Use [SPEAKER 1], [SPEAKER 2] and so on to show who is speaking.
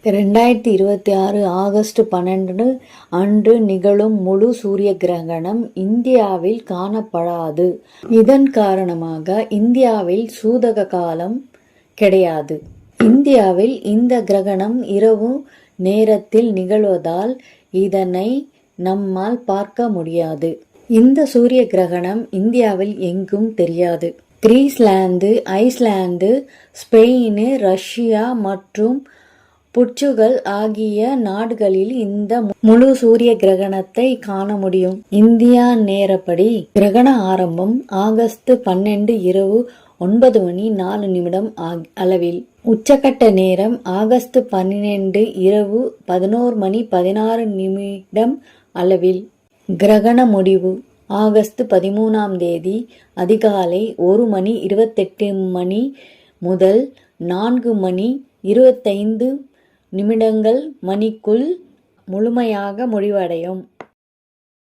[SPEAKER 1] 2026 August 12 அன்று நிகழும் முழு சூரிய கிரகணம் இந்தியாவில் காணப்படாது. இதன் காரணமாக இந்தியாவில் சூதக காலம் கிடையாது. இந்தியாவில் இந்த கிரகணம் இரவு நேரத்தில் நிகழ்வதால் இதனை நம்மால் பார்க்க முடியாது. இந்த சூரிய கிரகணம் இந்தியாவில் எங்கும் தெரியாது. கிரீஸ்லாந்து, ஐஸ்லாந்து, ஸ்பெயின், ரஷ்யா மற்றும் போர்ச்சுகல் ஆகிய நாடுகளில் இந்த முழு சூரிய கிரகணத்தை காண முடியும். இந்தியா நேரப்படி கிரகண ஆரம்பம் ஆகஸ்ட் 12 இரவு 9:04 அளவில். உச்சக்கட்ட நேரம் ஆகஸ்ட் 12 இரவு 11:16 அளவில். கிரகண முடிவு ஆகஸ்ட் 13 அதிகாலை 1:28 முதல் 4:25 மணிக்குள் முழுமையாக முடிவடையும்.